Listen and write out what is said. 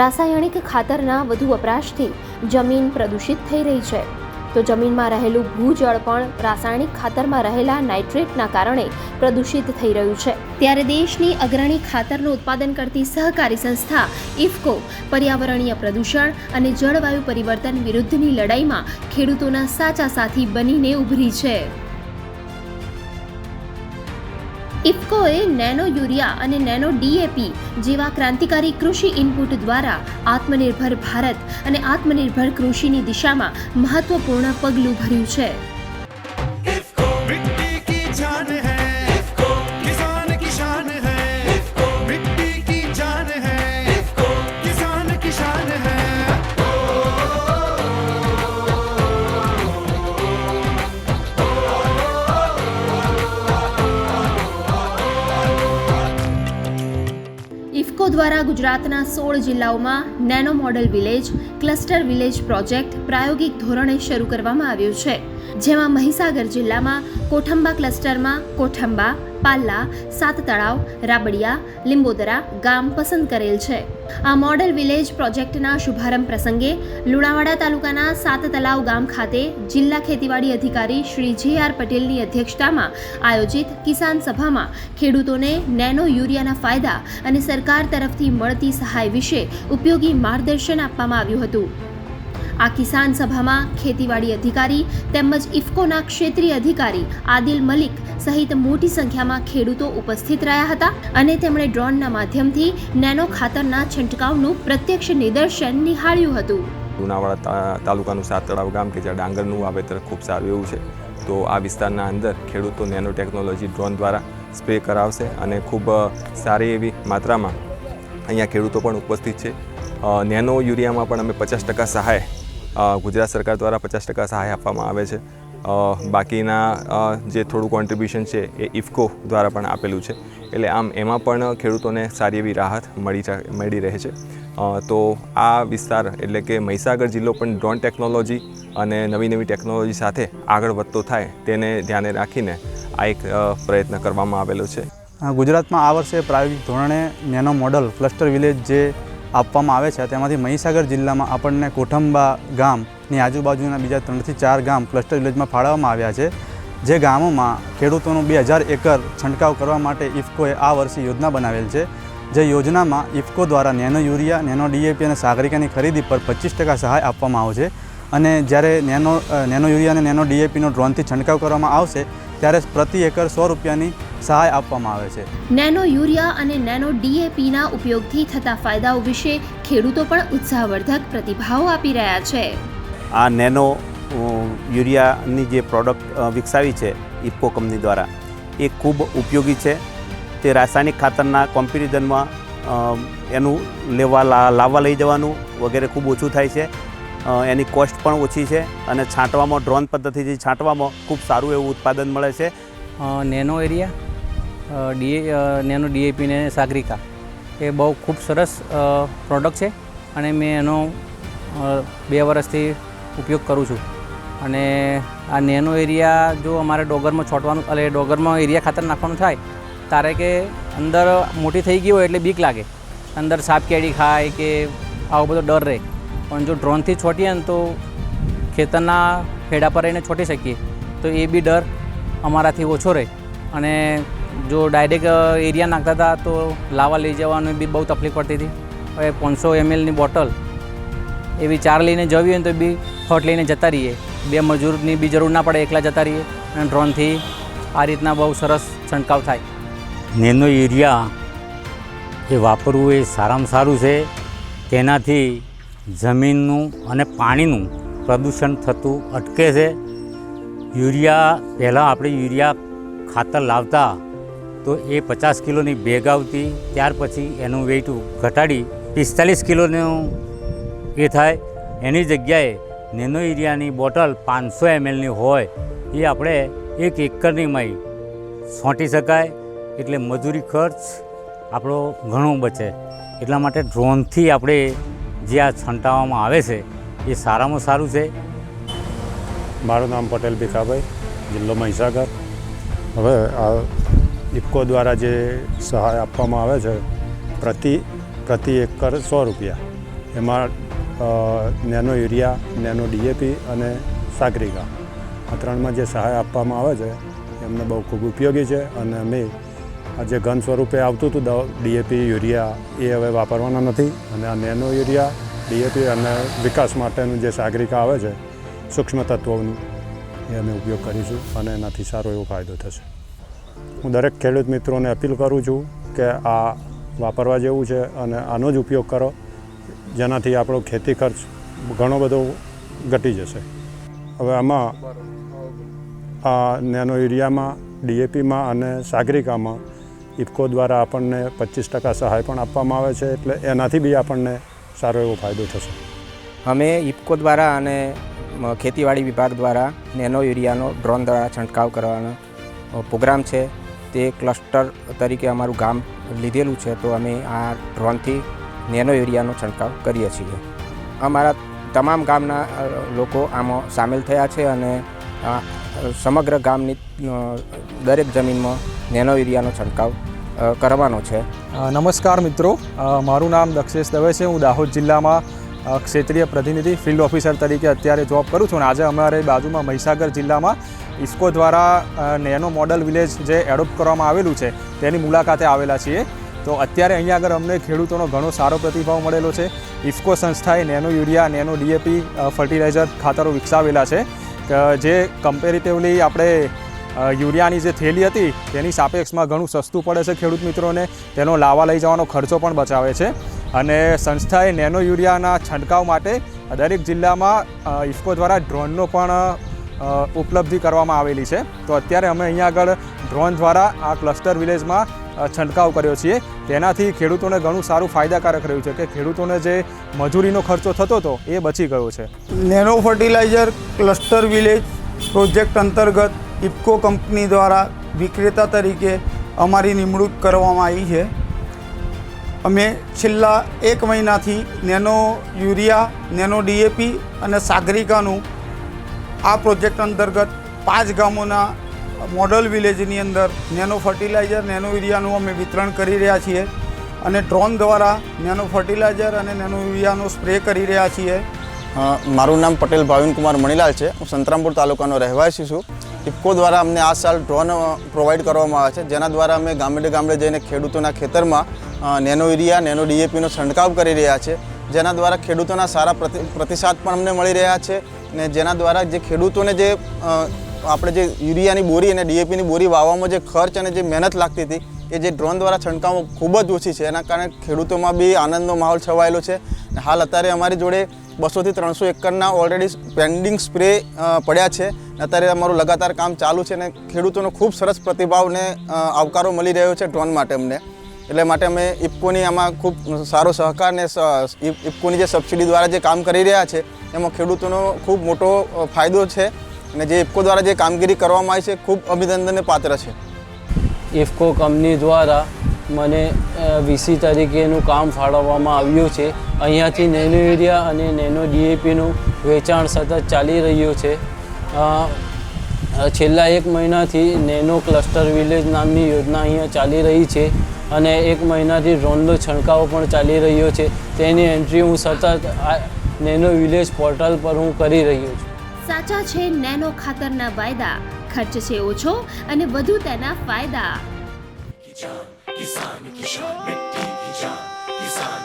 રાસાયણિક ખાતરના વધુ વપરાશથી જમીન પ્રદૂષિત થઈ રહી છે, તો જમીનમાં રહેલું ભૂજળ પણ રાસાયણિક ખાતરમાં રહેલા નાઇટ્રેટના કારણે પ્રદૂષિત થઈ રહ્યું છે। ત્યારે દેશની અગ્રણી ખાતરનું ઉત્પાદન કરતી સહકારી સંસ્થા ઇફકો પર્યાવરણીય પ્રદૂષણ અને જળવાયુ પરિવર્તન વિરુદ્ધની લડાઈમાં ખેડૂતોના સાચા સાથી બનીને ઉભરી છે। ઇફકોએ નેનો યુરિયા અને નેનો ડીએપી જેવા ક્રાંતિકારી કૃષિ ઇનપુટ દ્વારા આત્મનિર્ભર ભારત અને આત્મનિર્ભર કૃષિની દિશામાં મહત્વપૂર્ણ પગલું ભર્યું છે। ઇફકો દ્વારા ગુજરાતના 16 જિલ્લાઓમાં nano model village, cluster village project પ્રાયોગિક ધોરણે શરૂ કરવામાં આવ્યો છે, જેમાં મહીસાગર જિલ્લામાં કોઠંબા ક્લસ્ટરમાં કોઠંબા, પાલ્લા, સાત તળાવ, રાબડિયા, લીંબોદરા ગામ પસંદ કરેલ છે। આ મોડલ વિલેજ પ્રોજેક્ટના શુભારંભ પ્રસંગે લુણાવાડા તાલુકાના સાત તળાવ ગામ ખાતે જિલ્લા ખેતીવાડી અધિકારી શ્રી જે.આર. પટેલની અધ્યક્ષતામાં આયોજિત કિસાન સભામાં ખેડૂતોને નેનો યુરિયાના ફાયદા અને સરકાર તરફથી મળતી સહાય વિશે ઉપયોગી માર્ગદર્શન આપવામાં આવ્યું હતું। આ કિસાન સભામાં ખેતીવાડી અધિકારી તેમજ ઇફકોના ક્ષેત્રીય અધિકારી આદિલ મલિક સહિત મોટી સંખ્યામાં ખેડૂતો ઉપસ્થિત રહ્યા હતા અને તેમણે ડ્રોનના માધ્યમથી નેનો ખાતરના છંટકાવનું પ્રત્યક્ષ નિદર્શન નિહાળ્યું હતું। લુણાવાડા તાલુકાનું સાત તળાવ ગામ કે જ્યાં ડાંગરનું વાવેતર ખૂબ સારું એવું છે, તો આ વિસ્તારના અંદર ખેડૂતો નેનો ટેકનોલોજી ડ્રોન દ્વારા સ્પ્રે કરાવશે અને ખૂબ સારી એવી માત્રામાં અહીંયા ખેડૂતો પણ ઉપસ્થિત છે। નેનો યુરિયામાં પણ અમે 50% સહાય ગુજરાત સરકાર દ્વારા 50% સહાય આપવામાં આવે છે। બાકીના જે થોડું કોન્ટ્રીબ્યુશન છે એ ઇફકો દ્વારા પણ આપેલું છે, એટલે આમ એમાં પણ ખેડૂતોને સારી એવી રાહત મળી રહે છે। તો આ વિસ્તાર એટલે કે મહીસાગર જિલ્લો પણ ડ્રોન ટેકનોલોજી અને નવી ટેકનોલોજી સાથે આગળ વધતો થાય તેને ધ્યાને રાખીને આ એક પ્રયત્ન કરવામાં આવેલો છે। ગુજરાતમાં આ વર્ષે પ્રાયોગિક ધોરણે નેનો મોડલ ક્લસ્ટર વિલેજ જે આપવામાં આવે છે, તેમાંથી મહીસાગર જિલ્લામાં આપણને કોઠંબા ગામની આજુબાજુના બીજા 3 થી 4 ગામ ક્લસ્ટર વિલેજમાં ફાળવવામાં આવ્યા છે, જે ગામોમાં ખેડૂતોનું 2000 એકર છંટકાવ કરવા માટે ઇફકોએ આ વર્ષે યોજના બનાવેલ છે। જે યોજનામાં ઇફકો દ્વારા નેનો યુરિયા, નેનો ડીએપી અને સાગરિકાની ખરીદી પર 25% સહાય આપવામાં આવશે અને જ્યારે નેનો યુરિયા અને નેનો ડીએપીનો ડ્રોનથી છંટકાવ કરવામાં આવશે ત્યારે પ્રતિ એકર 100 રૂપિયાની સહાય આપવામાં આવે છે। નેનો યુરિયા અને નેનો ડીએપીના ઉપયોગથી થતા ફાયદાઓ વિશે ખેડૂતો પણ ઉત્સાહવર્ધક પ્રતિભાવો આપી રહ્યા છે। આ નેનો યુરિયાની જે પ્રોડક્ટ વિકસાવી છે ઇફકો કંપની દ્વારા એ ખૂબ ઉપયોગી છે। તે રાસાયણિક ખાતરના કોમ્પેરિઝનમાં એનું લાવવા લઈ જવાનું વગેરે ખૂબ ઓછું થાય છે, એની કોસ્ટ પણ ઓછી છે અને છાંટવામાં ડ્રોન પદ્ધતિથી છાંટવામાં ખૂબ સારું એવું ઉત્પાદન મળે છે। નેનો એરિયા નેનો ડીએપી ને સાગરિકા એ બહુ ખૂબ સરસ પ્રોડક્ટ છે અને મેં એનો 2 વર્ષથી ઉપયોગ કરું છું અને આ નેનો એરિયા જો અમારે ડોગરમાં છોડવાનું એટલે ડોગરમાં એરિયા ખાતર નાખવાનું થાય ત્યારે કે અંદર મોટી થઈ ગઈ હોય એટલે બીક લાગે, અંદર સાપ કેડી ખાય કે આવો બધો ડર રહે, પણ જો ડ્રોનથી છોટીએ ને તો ખેતરના ખેડા પર રહીને છોટી શકીએ તો એ બી ડર અમારાથી ઓછો રહે। અને જો ડાયરેક્ટ એરિયા નાખતા હતા તો લાવવા લઈ જવાનું બી બહુ તકલીફ પડતી હતી। હવે 500 mlની બોટલ એવી 4 લઈને જવી હોય તો બી ફટ લઈને જતા રહીએ, 2 મજૂરની બી જરૂર ના પડે, એકલા જતા રહીએ અને ડ્રોનથી આ રીતના બહુ સરસ છંટકાવ થાય। નેનો યુરિયા એ વાપરવું એ સારામાં સારું છે, તેનાથી જમીનનું અને પાણીનું પ્રદૂષણ થતું અટકે છે। યુરિયા પહેલાં આપણે યુરિયા ખાતર લાવતા તો એ 50 કિલોની બેગ આવતી, ત્યાર પછી એનું વેઇટ ઘટાડી 45 કિલોનું એ થાય, એની જગ્યાએ નેનો યુરિયાની બોટલ 500 mlની હોય એ આપણે 1 એકરની માં છોંટી શકાય, એટલે મજૂરી ખર્ચ આપણો ઘણો બચે। એટલા માટે ડ્રોનથી આપણે જે આ છંટાવવામાં આવે છે એ સારામાં સારું છે। મારું નામ પટેલ ભીખાભાઈ, જિલ્લો મહીસાગર। હવે આ ઇફકો દ્વારા જે સહાય આપવામાં આવે છે પ્રતિ એકર 100 રૂપિયા, એમાં નેનો યુરિયા, નેનો ડીએપી અને સાગરિકા આ ત્રણમાં જે સહાય આપવામાં આવે છે એમને બહુ ખૂબ ઉપયોગી છે. અને અમે આ જે ઘન સ્વરૂપે આવતું હતું ડીએપી, યુરિયા એ હવે વાપરવાના નથી. અને આ નેનો યુરિયા, ડીએપી અને વિકાસ માટેનું જે સાગરિકા આવે છે સૂક્ષ્મ તત્વોનું એ અમે ઉપયોગ કરીશું અને એનાથી સારો એવો ફાયદો થશે. હું દરેક ખેડૂત મિત્રોને અપીલ કરું છું કે આ વાપરવા જેવું છે અને આનો જ ઉપયોગ કરો, જેનાથી આપણો ખેતી ખર્ચ ઘણો બધો ઘટી જશે. હવે આમાં આ નેનો યુરિયામાં, ડીએપીમાં અને સાગરિકામાં ઇફકો દ્વારા આપણને 25% સહાય પણ આપવામાં આવે છે, એટલે એનાથી બી આપણને સારો એવો ફાયદો થશે. અમે ઇફકો દ્વારા અને ખેતીવાડી વિભાગ દ્વારા નેનો યુરિયાનો ડ્રોન દ્વારા છંટકાવ કરવાનો પ્રોગ્રામ છે. તે ક્લસ્ટર તરીકે અમારું ગામ લીધેલું છે, તો અમે આ ડ્રોનથી નેનો યુરિયાનો છંટકાવ કરીએ છીએ. અમારા તમામ ગામના લોકો આમાં સામેલ થયા છે અને સમગ્ર ગામની દરેક જમીનમાં નેનો યુરિયાનો છંટકાવ કરવાનો છે. નમસ્કાર મિત્રો, મારું નામ દક્ષેશ દવે છે. હું દાહોદ જિલ્લામાં ક્ષેત્રીય પ્રતિનિધિ ફિલ્ડ ઓફિસર તરીકે અત્યારે જોબ કરું છું. અને આજે અમારે બાજુમાં મહીસાગર જિલ્લામાં ઇફકો દ્વારા નેનો મોડલ વિલેજ જે એડોપ્ટ કરવામાં આવેલું છે તેની મુલાકાતે આવેલા છીએ. તો અત્યારે અહીંયા આગળ અમને ખેડૂતોનો ઘણો સારો પ્રતિભાવ મળેલો છે. ઇફકો સંસ્થાએ nano urea, nano DAP fertiliser ખાતરો વિકસાવેલા છે જે કમ્પેરેટિવલી આપણે યુરિયાની જે થેલી હતી તેની સાપેક્ષમાં ઘણું સસ્તું પડે છે ખેડૂત મિત્રોને. તેનો લાવવા લઈ જવાનો ખર્ચો પણ બચાવે છે. અને સંસ્થાએ નેનો યુરિયાના છંટકાવ માટે દરેક જિલ્લામાં ઇફકો દ્વારા ડ્રોનનો પણ ઉપલબ્ધિ કરવામાં આવેલી છે. તો અત્યારે અમે અહીંયા આગળ ડ્રોન દ્વારા આ ક્લસ્ટર વિલેજમાં છંટકાવ કર્યો છીએ. તેનાથી ખેડૂતોને ઘણું સારું ફાયદાકારક રહ્યું છે કે ખેડૂતોને જે મજૂરીનો ખર્ચો થતો હતો એ બચી ગયો છે. Nano fertiliser cluster village project અંતર્ગત ઇફકો કંપની દ્વારા વિક્રેતા તરીકે અમારી નિમણૂક કરવામાં આવી છે. અમે છેલ્લા 1 મહિનાથી નેનો યુરિયા, નેનો ડીએપી અને સાગરિકાનું આ પ્રોજેક્ટ અંતર્ગત 5 ગામોના મોડલ વિલેજની અંદર નેનો ફર્ટિલાઇઝર, નેનો યુરિયાનું અમે વિતરણ કરી રહ્યા છીએ અને ડ્રોન દ્વારા નેનો ફર્ટિલાઇઝર અને નેનો યુરિયાનો સ્પ્રે કરી રહ્યા છીએ. મારું નામ પટેલ ભાવિનકુમાર મણીલાલ છે. હું સંતરામપુર તાલુકાનો રહેવાસી છું. ઇફકો દ્વારા અમને આ સાલ ડ્રોન પ્રોવાઈડ કરવામાં આવે છે, જેના દ્વારા અમે ગામડે ગામડે જઈને ખેડૂતોના ખેતરમાં નેનો યુરિયા, નેનો ડીએપીનો છંટકાવ કરી રહ્યા છે, જેના દ્વારા ખેડૂતોના સારા પ્રતિસાદ પણ અમને મળી રહ્યા છે. ને જેના દ્વારા જે ખેડૂતોને જે આપણે જે યુરિયાની બોરી અને ડીએપીની બોરી વાવવામાં જે ખર્ચ અને જે મહેનત લાગતી હતી એ જે ડ્રોન દ્વારા છંટકાવ ખૂબ જ ઓછી છે. એના કારણે ખેડૂતોમાં બી આનંદનો માહોલ છવાયેલો છે. હાલ અત્યારે અમારી જોડે 200 થી 300 એકરના ઓલરેડી પેન્ડિંગ સ્પ્રે પડ્યા છે. અત્યારે અમારું લગાતાર કામ ચાલુ છે અને ખેડૂતોનો ખૂબ સરસ પ્રતિભાવને આવકારો મળી રહ્યો છે ડ્રોન માટે અમને. એટલે માટે અમે ઇફકોની આમાં ખૂબ સારો સહકાર ને ઇફકોની જે સબસિડી દ્વારા જે કામ કરી રહ્યા છે એમાં ખેડૂતોનો ખૂબ મોટો ફાયદો છે. અને જે ઇફકો દ્વારા જે કામગીરી કરવામાં આવી છે ખૂબ અભિનંદનને પાત્ર છે. ઇફકો કંપની દ્વારા મને વીસી તરીકેનું કામ ફાળવવામાં આવ્યું છે. અહીંયાથી નેનો યુરિયા અને નેનો ડીએપીનું વેચાણ સતત ચાલી રહ્યું છે. છેલ્લા 1 મહિનાથી નેનો ક્લસ્ટર વિલેજ નામની યોજના અહીંયા ચાલી રહી છે અને 1 મહિનાથી ડ્રોનનો છંટકાવ પણ ચાલી રહ્યો છે. તેની એન્ટ્રી હું સતત નેનો વિલેજ પોર્ટલ પર હું કરી રહ્યો છું. સાચા છે નેનો ખાતરના વાયદા, ખર્ચ છે ઓછો અને વધુ તેના ફાયદા. કિસાન, કિસાન, કિસાન, મિટ્ટી, કિસાન, કિસાન.